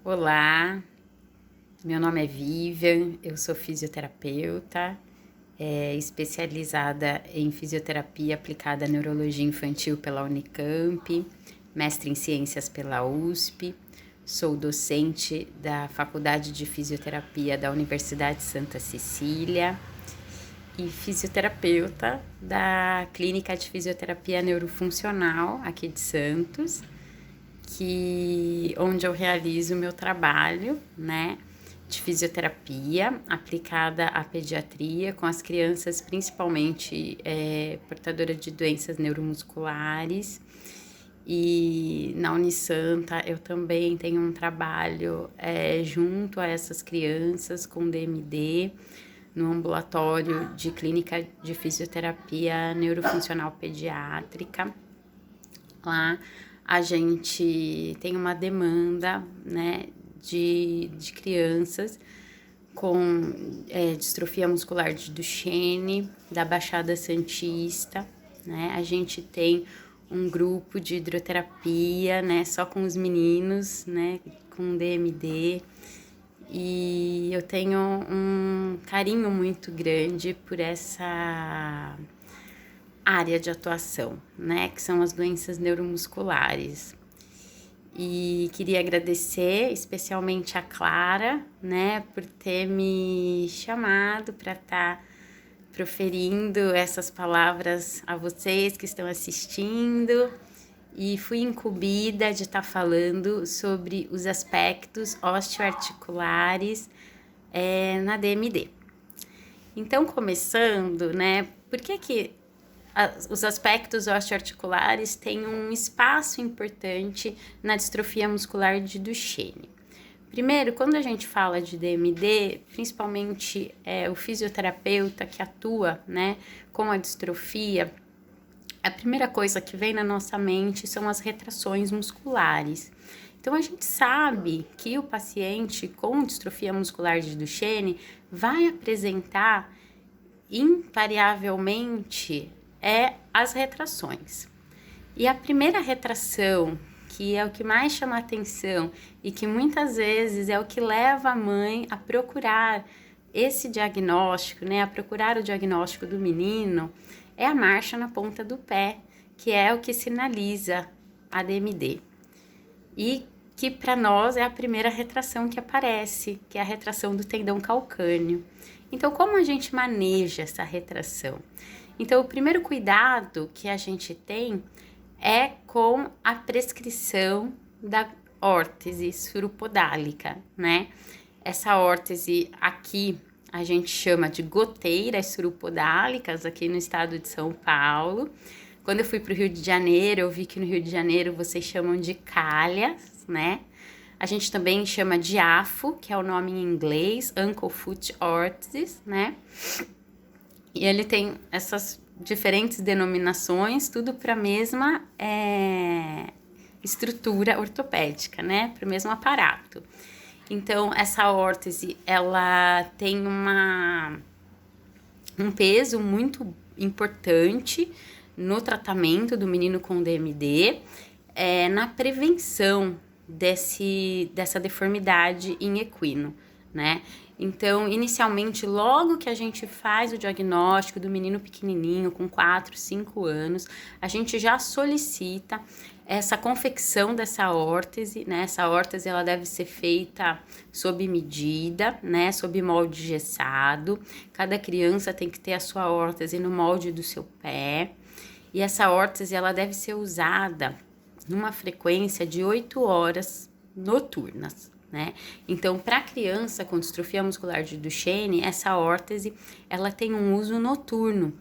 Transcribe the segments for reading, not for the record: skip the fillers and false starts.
Olá, meu nome é Vivian, eu sou fisioterapeuta, especializada em fisioterapia aplicada à neurologia infantil pela Unicamp, mestre em ciências pela USP, sou docente da Faculdade de Fisioterapia da Universidade Santa Cecília e fisioterapeuta da Clínica de Fisioterapia Neurofuncional aqui de Santos, onde eu realizo o meu trabalho, né, de fisioterapia aplicada à pediatria com as crianças, principalmente portadoras de doenças neuromusculares. E na Unisanta eu também tenho um trabalho junto a essas crianças com DMD, no ambulatório de clínica de fisioterapia neurofuncional pediátrica. Lá a gente tem uma demanda, né, de crianças com distrofia muscular de Duchenne, da Baixada Santista, né? A gente tem um grupo de hidroterapia, né, só com os meninos, né, com DMD. E eu tenho um carinho muito grande por essa área de atuação, né, que são as doenças neuromusculares. E queria agradecer especialmente a Clara, né, por ter me chamado para estar proferindo essas palavras a vocês que estão assistindo. E fui incumbida de estar falando sobre os aspectos osteoarticulares na DMD. Então, começando, né, por que os aspectos osteoarticulares têm um espaço importante na distrofia muscular de Duchenne? Primeiro, quando a gente fala de DMD, principalmente o fisioterapeuta que atua, né, com a distrofia, a primeira coisa que vem na nossa mente são as retrações musculares. Então, a gente sabe que o paciente com distrofia muscular de Duchenne vai apresentar invariavelmente as retrações. E a primeira retração, que é o que mais chama a atenção e que muitas vezes é o que leva a mãe a procurar esse diagnóstico, né, a procurar o diagnóstico do menino, é a marcha na ponta do pé, que é o que sinaliza a DMD. E que para nós é a primeira retração que aparece, que é a retração do tendão calcâneo. Então, como a gente maneja essa retração? Então, o primeiro cuidado que a gente tem é com a prescrição da órtese suropodálica, né? Essa órtese aqui a gente chama de goteiras suropodálicas aqui no estado de São Paulo. Quando eu fui para o Rio de Janeiro, eu vi que no Rio de Janeiro vocês chamam de calhas, né? A gente também chama de AFO, que é o nome em inglês, Ankle Foot Orthosis, né? E ele tem essas diferentes denominações, tudo para a mesma estrutura ortopédica, né? Para o mesmo aparato. Então, essa órtese, ela tem um peso muito importante no tratamento do menino com DMD, na prevenção dessa deformidade em equino, né? Então, inicialmente, logo que a gente faz o diagnóstico do menino pequenininho, com 4, 5 anos, a gente já solicita essa confecção dessa órtese, né? Essa órtese, ela deve ser feita sob medida, né? Sob molde gessado. Cada criança tem que ter a sua órtese no molde do seu pé. E essa órtese, ela deve ser usada numa frequência de 8 horas noturnas, né? Então, para criança com distrofia muscular de Duchenne, essa órtese, ela tem um uso noturno.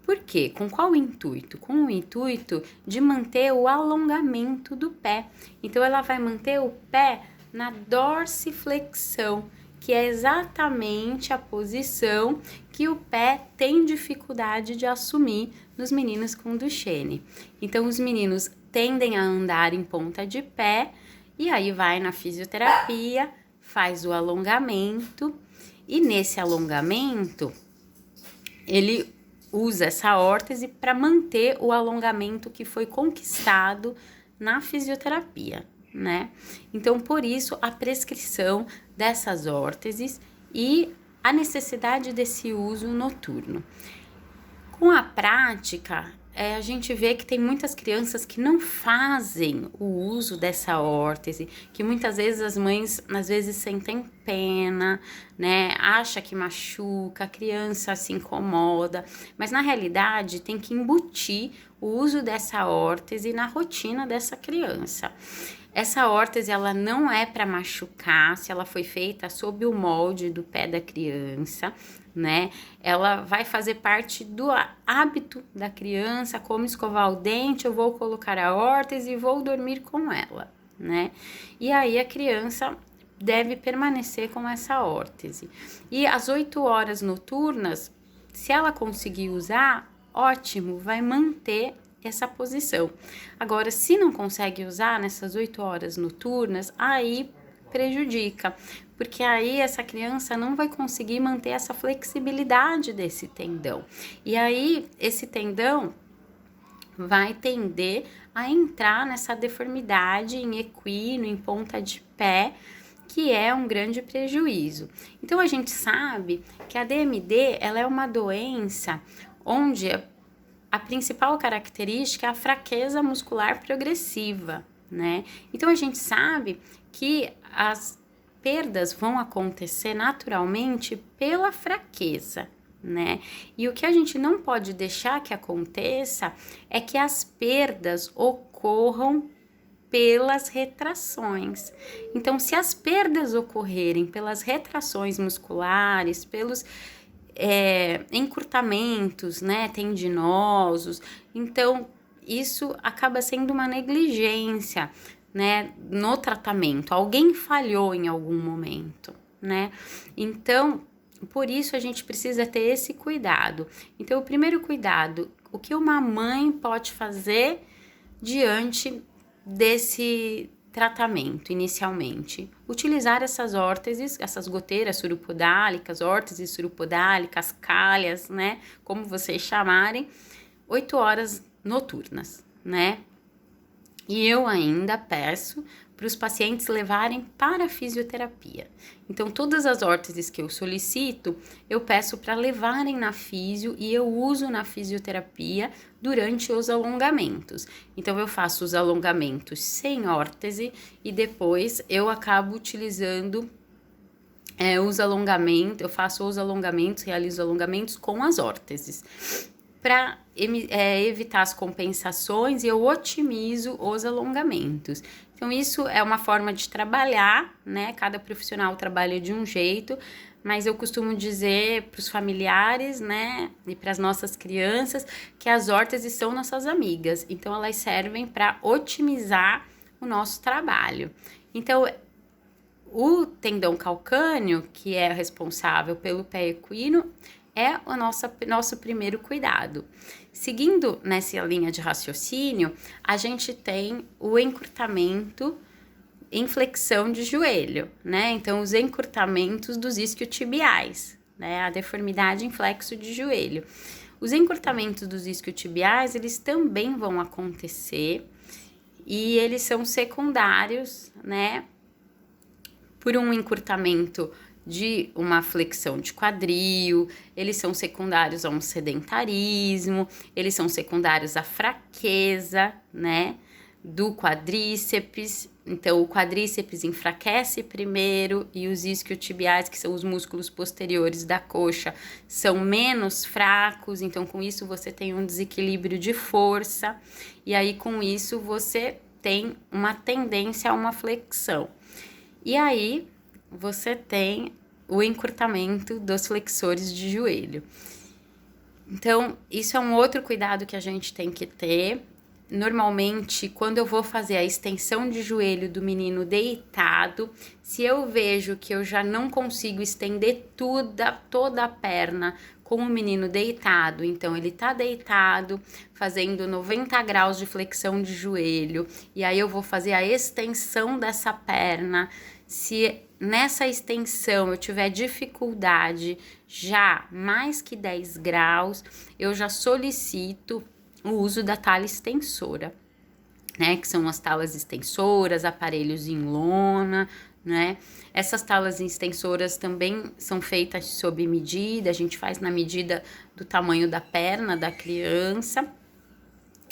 Por quê? Com qual intuito? Com o intuito de manter o alongamento do pé. Então, ela vai manter o pé na dorsiflexão, que é exatamente a posição que o pé tem dificuldade de assumir nos meninos com Duchenne. Então, os meninos tendem a andar em ponta de pé, e aí vai na fisioterapia, faz o alongamento, e nesse alongamento, ele usa essa órtese para manter o alongamento que foi conquistado na fisioterapia, né? Então, por isso, a prescrição dessas órteses e a necessidade desse uso noturno. Com a prática, a gente vê que tem muitas crianças que não fazem o uso dessa órtese, que muitas vezes as mães, às vezes, sentem pena, né? Acha que machuca, a criança se incomoda, mas na realidade tem que embutir o uso dessa órtese na rotina dessa criança. Essa órtese, ela não é para machucar, se ela foi feita sob o molde do pé da criança, né? Ela vai fazer parte do hábito da criança, como escovar o dente, eu vou colocar a órtese e vou dormir com ela, né? E aí a criança deve permanecer com essa órtese. E às 8 horas noturnas, se ela conseguir usar, ótimo, vai manter essa posição. Agora, se não consegue usar nessas 8 horas noturnas, aí prejudica, porque aí essa criança não vai conseguir manter essa flexibilidade desse tendão. E aí esse tendão vai tender a entrar nessa deformidade em equino, em ponta de pé, que é um grande prejuízo. Então a gente sabe que a DMD, ela é uma doença onde a principal característica é a fraqueza muscular progressiva, né? Então a gente sabe que as perdas vão acontecer naturalmente pela fraqueza, né? E o que a gente não pode deixar que aconteça é que as perdas ocorram pelas retrações. Então, se as perdas ocorrerem pelas retrações musculares, pelos encurtamentos, né, tendinosos, então isso acaba sendo uma negligência, né, no tratamento. Alguém falhou em algum momento, né? Então, por isso a gente precisa ter esse cuidado. Então, o primeiro cuidado, o que uma mãe pode fazer diante desse tratamento inicialmente? Utilizar essas órteses, essas goteiras surupodálicas, órteses surupodálicas, calhas, né, como vocês chamarem, 8 horas noturnas, né? E eu ainda peço para os pacientes levarem para a fisioterapia. Então, todas as órteses que eu solicito, eu peço para levarem na físio e eu uso na fisioterapia durante os alongamentos. Então, eu faço os alongamentos sem órtese e depois eu acabo utilizando os alongamentos, eu faço os alongamentos, realizo alongamentos com as órteses, para evitar as compensações, e eu otimizo os alongamentos. Então, isso é uma forma de trabalhar, né? Cada profissional trabalha de um jeito, mas eu costumo dizer para os familiares, né, e para as nossas crianças, que as órteses são nossas amigas. Então, elas servem para otimizar o nosso trabalho. Então, o tendão calcâneo, que é responsável pelo pé equino, é o nosso primeiro cuidado. Seguindo nessa linha de raciocínio, a gente tem o encurtamento em flexão de joelho, né? Então, os encurtamentos dos isquiotibiais, né? A deformidade em flexo de joelho. Os encurtamentos dos isquiotibiais, eles também vão acontecer e eles são secundários, né? Por um encurtamento de uma flexão de quadril, eles são secundários a um sedentarismo, eles são secundários à fraqueza, né, do quadríceps. Então, o quadríceps enfraquece primeiro e os isquiotibiais, que são os músculos posteriores da coxa, são menos fracos. Então, com isso, você tem um desequilíbrio de força e aí, com isso, você tem uma tendência a uma flexão. E aí, você tem o encurtamento dos flexores de joelho. Então, isso é um outro cuidado que a gente tem que ter. Normalmente, quando eu vou fazer a extensão de joelho do menino deitado, se eu vejo que eu já não consigo estender toda a perna com o menino deitado, então ele tá deitado, fazendo 90 graus de flexão de joelho, e aí eu vou fazer a extensão dessa perna. Se nessa extensão eu tiver dificuldade já mais que 10 graus, eu já solicito o uso da talha extensora. né, que são as talas extensoras, aparelhos em lona, né? Essas talas extensoras também são feitas sob medida, a gente faz na medida do tamanho da perna da criança.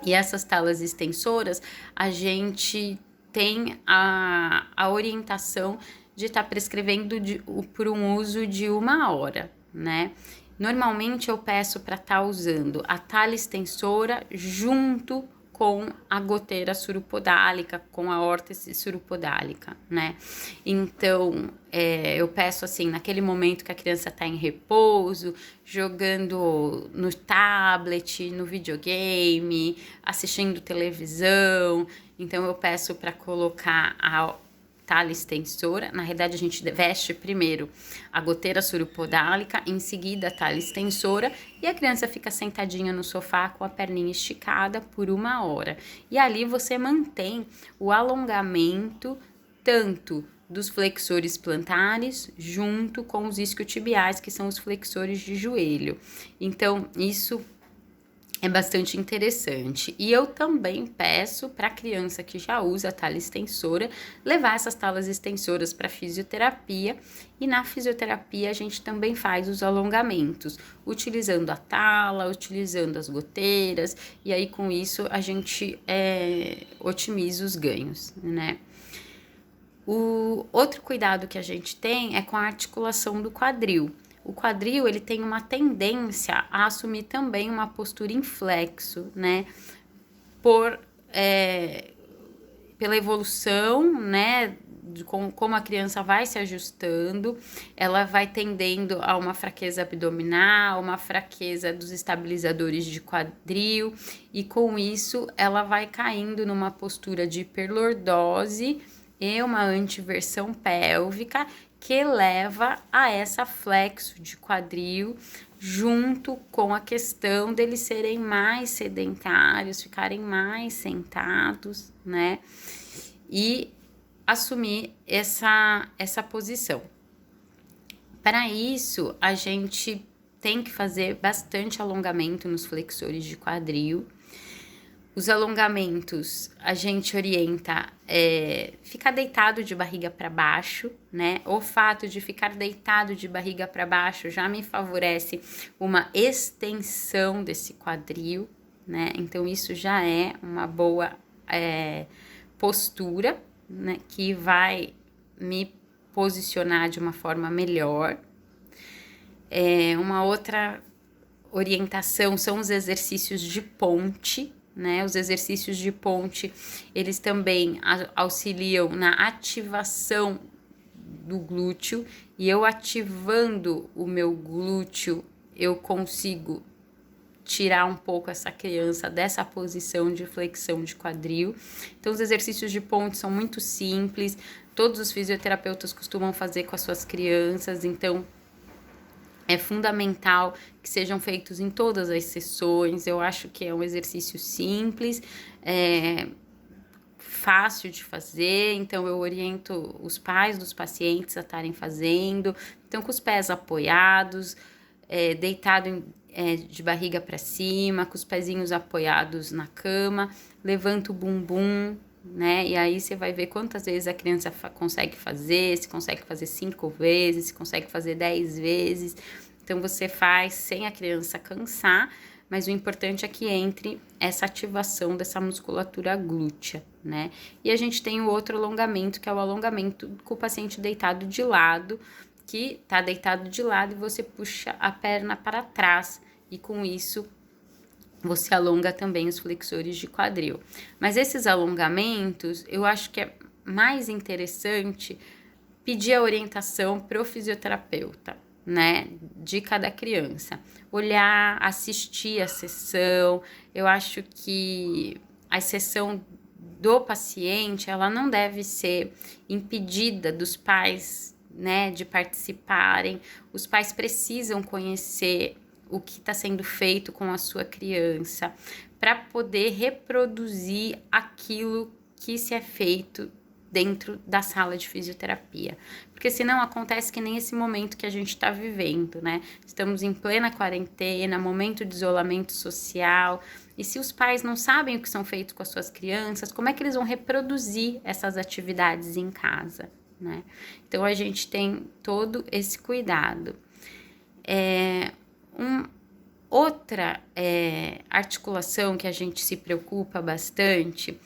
E essas talas extensoras, a gente tem a orientação de estar prescrevendo por um uso de 1 hora, né? Normalmente eu peço para estar usando a tala extensora junto com a goteira surupodálica, com a órtese surupodálica, né? Então, eu peço assim, naquele momento que a criança está em repouso, jogando no tablet, no videogame, assistindo televisão, então eu peço para colocar a tala extensora. Na realidade, a gente veste primeiro a goteira surupodálica, em seguida a tala extensora, e a criança fica sentadinha no sofá com a perninha esticada por 1 hora. E ali você mantém o alongamento tanto dos flexores plantares junto com os isquiotibiais, que são os flexores de joelho. Então, isso é bastante interessante. E eu também peço para a criança que já usa a tala extensora levar essas talas extensoras para fisioterapia. E na fisioterapia a gente também faz os alongamentos, utilizando a tala, utilizando as goteiras. E aí com isso a gente otimiza os ganhos, né? O outro cuidado que a gente tem é com a articulação do quadril. O quadril, ele tem uma tendência a assumir também uma postura em flexo, né? Pela evolução, né? De como a criança vai se ajustando, ela vai tendendo a uma fraqueza abdominal, uma fraqueza dos estabilizadores de quadril, e com isso ela vai caindo numa postura de hiperlordose e uma antiversão pélvica, que leva a essa flexo de quadril, junto com a questão deles serem mais sedentários, ficarem mais sentados, né? E assumir essa posição. Para isso, a gente tem que fazer bastante alongamento nos flexores de quadril. Os alongamentos a gente orienta ficar deitado de barriga para baixo, né? O fato de ficar deitado de barriga para baixo já me favorece uma extensão desse quadril, né? Então isso já é uma boa postura, né? Que vai me posicionar de uma forma melhor. Uma outra orientação são os exercícios de ponte, né? Os exercícios de ponte, eles também auxiliam na ativação do glúteo, e eu ativando o meu glúteo, eu consigo tirar um pouco essa criança dessa posição de flexão de quadril. Então, os exercícios de ponte são muito simples, todos os fisioterapeutas costumam fazer com as suas crianças, então é fundamental que sejam feitos em todas as sessões. Eu acho que é um exercício simples, fácil de fazer, então eu oriento os pais dos pacientes a estarem fazendo. Então, com os pés apoiados, deitado de barriga para cima, com os pezinhos apoiados na cama, levanta o bumbum, né? E aí você vai ver quantas vezes a criança consegue fazer, se consegue fazer 5 vezes, se consegue fazer 10 vezes. Então você faz sem a criança cansar, mas o importante é que entre essa ativação dessa musculatura glútea, né? E a gente tem o outro alongamento, que é o alongamento com o paciente deitado de lado, que tá deitado de lado e você puxa a perna para trás, e com isso você alonga também os flexores de quadril. Mas esses alongamentos, eu acho que é mais interessante pedir a orientação pro fisioterapeuta, né, de cada criança. Olhar, assistir a sessão. Eu acho que a sessão do paciente, ela não deve ser impedida dos pais, né, de participarem. Os pais precisam conhecer o que está sendo feito com a sua criança, para poder reproduzir aquilo que se é feito dentro da sala de fisioterapia, porque senão acontece que nem esse momento que a gente está vivendo, né? Estamos em plena quarentena, momento de isolamento social, e se os pais não sabem o que são feitos com as suas crianças, como é que eles vão reproduzir essas atividades em casa, né? Então a gente tem todo esse cuidado. Outra articulação que a gente se preocupa bastante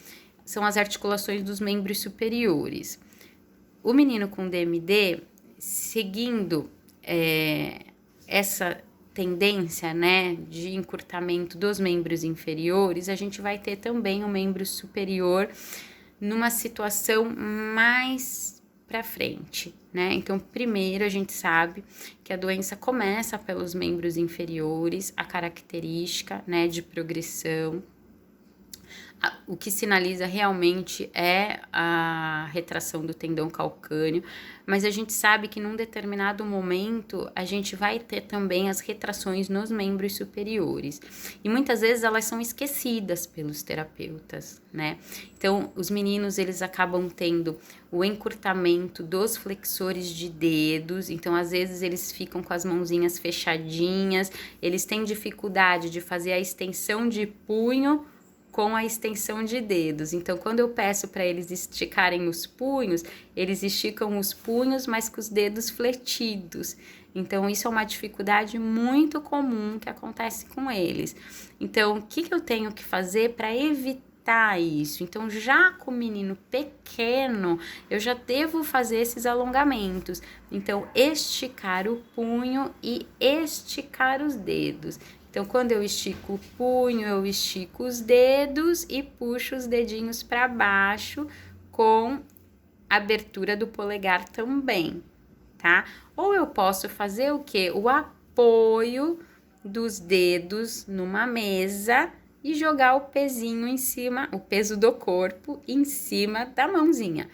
são as articulações dos membros superiores. O menino com DMD, seguindo essa tendência, né, de encurtamento dos membros inferiores, a gente vai ter também o membro superior numa situação mais para frente, né? Então, primeiro a gente sabe que a doença começa pelos membros inferiores, a característica, né, de progressão. O que sinaliza realmente é a retração do tendão calcâneo, mas a gente sabe que num determinado momento a gente vai ter também as retrações nos membros superiores. E muitas vezes elas são esquecidas pelos terapeutas, né? Então, os meninos, eles acabam tendo o encurtamento dos flexores de dedos, então às vezes eles ficam com as mãozinhas fechadinhas, eles têm dificuldade de fazer a extensão de punho com a extensão de dedos. Então, quando eu peço para eles esticarem os punhos, eles esticam os punhos, mas com os dedos fletidos. Então, isso é uma dificuldade muito comum que acontece com eles. Então, o que eu tenho que fazer para evitar isso? Então, já com o menino pequeno, eu já devo fazer esses alongamentos. Então, esticar o punho e esticar os dedos. Então, quando eu estico o punho, eu estico os dedos e puxo os dedinhos para baixo com abertura do polegar também, tá? Ou eu posso fazer o quê? O apoio dos dedos numa mesa e jogar o pezinho em cima, o peso do corpo em cima da mãozinha,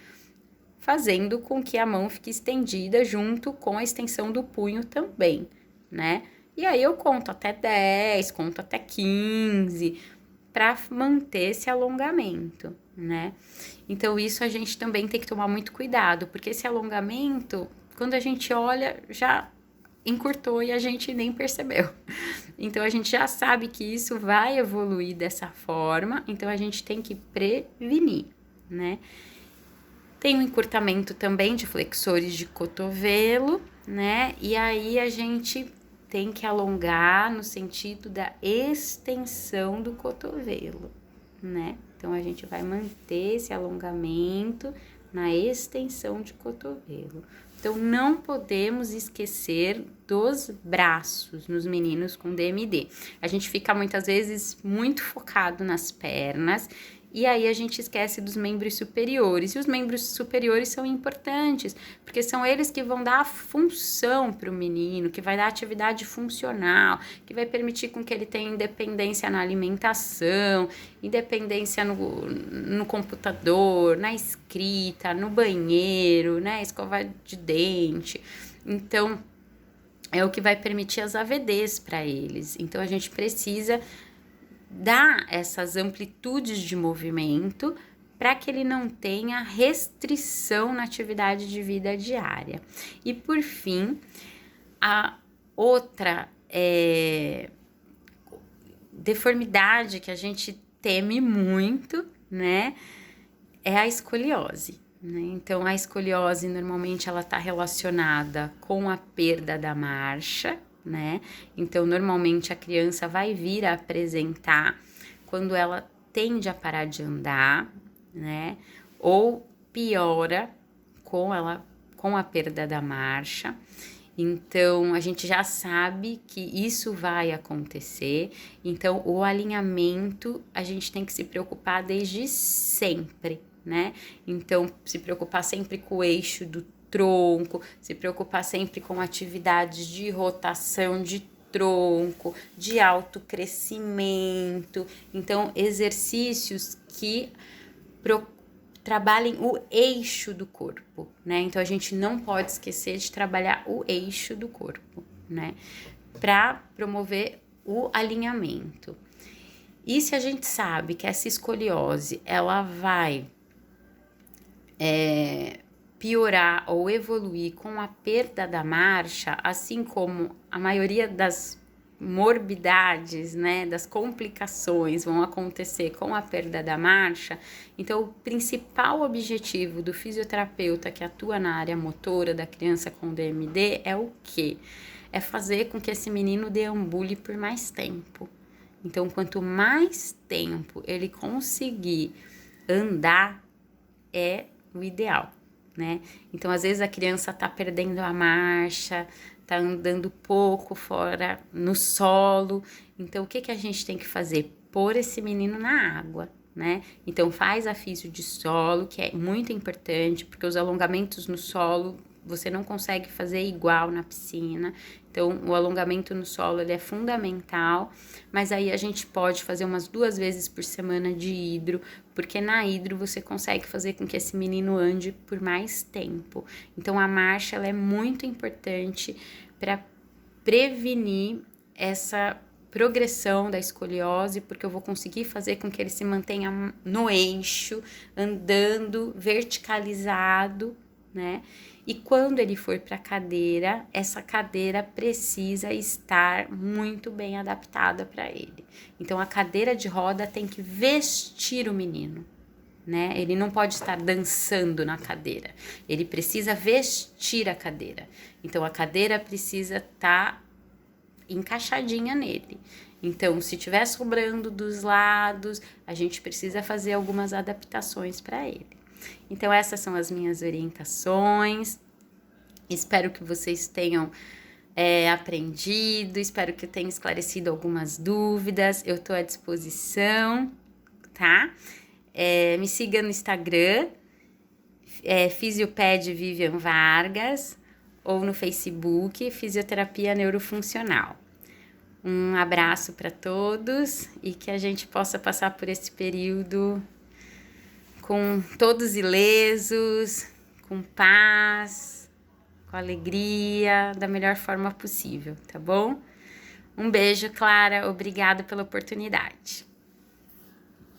fazendo com que a mão fique estendida junto com a extensão do punho também, né? E aí eu conto até 10, conto até 15, para manter esse alongamento, né? Então, isso a gente também tem que tomar muito cuidado, porque esse alongamento, quando a gente olha, já encurtou e a gente nem percebeu. Então, a gente já sabe que isso vai evoluir dessa forma, então a gente tem que prevenir, né? Tem um encurtamento também de flexores de cotovelo, né? E aí a gente tem que alongar no sentido da extensão do cotovelo, né? Então, a gente vai manter esse alongamento na extensão de cotovelo. Então, não podemos esquecer dos braços nos meninos com DMD. A gente fica muitas vezes muito focado nas pernas e aí a gente esquece dos membros superiores. E os membros superiores são importantes, porque são eles que vão dar a função para o menino, que vai dar atividade funcional, que vai permitir com que ele tenha independência na alimentação, independência no computador, na escrita, no banheiro, né, escova de dente. Então, é o que vai permitir as AVDs para eles. Então, a gente precisa dar essas amplitudes de movimento para que ele não tenha restrição na atividade de vida diária. E por fim, a outra deformidade que a gente teme muito, né, é a escoliose, né? Então, a escoliose normalmente ela está relacionada com a perda da marcha, né? Então, normalmente a criança vai vir a apresentar quando ela tende a parar de andar, né? Ou piora com a perda da marcha. Então, a gente já sabe que isso vai acontecer. Então, o alinhamento a gente tem que se preocupar desde sempre, né? Então, se preocupar sempre com o eixo do tronco, se preocupar sempre com atividades de rotação de tronco, de autocrescimento. Então, exercícios que trabalhem o eixo do corpo, né? Então, a gente não pode esquecer de trabalhar o eixo do corpo, né? Para promover o alinhamento. E se a gente sabe que essa escoliose, ela vai piorar ou evoluir com a perda da marcha, assim como a maioria das morbidades, né, das complicações vão acontecer com a perda da marcha. Então, o principal objetivo do fisioterapeuta que atua na área motora da criança com DMD é o quê? É fazer com que esse menino deambule por mais tempo. Então, quanto mais tempo ele conseguir andar, é o ideal, né? Então, às vezes a criança tá perdendo a marcha, tá andando pouco fora no solo. Então, o que a gente tem que fazer? Pôr esse menino na água, né? Então, faz a físio de solo, que é muito importante, porque os alongamentos no solo você não consegue fazer igual na piscina. Então, o alongamento no solo ele é fundamental, mas aí a gente pode fazer umas 2 vezes por semana de hidro, porque na hidro você consegue fazer com que esse menino ande por mais tempo. Então, a marcha ela é muito importante para prevenir essa progressão da escoliose, porque eu vou conseguir fazer com que ele se mantenha no eixo, andando verticalizado, né? E quando ele for para a cadeira, essa cadeira precisa estar muito bem adaptada para ele. Então, a cadeira de roda tem que vestir o menino, né? Ele não pode estar dançando na cadeira. Ele precisa vestir a cadeira. Então, a cadeira precisa estar encaixadinha nele. Então, se tiver sobrando dos lados, a gente precisa fazer algumas adaptações para ele. Então, essas são as minhas orientações. Espero que vocês tenham aprendido, espero que eu tenha esclarecido algumas dúvidas. Eu estou à disposição, tá? Me siga no Instagram, Fisioped Vivian Vargas, ou no Facebook, Fisioterapia Neurofuncional. Um abraço para todos e que a gente possa passar por esse período com todos ilesos, com paz, com alegria, da melhor forma possível, tá bom? Um beijo, Clara. Obrigada pela oportunidade.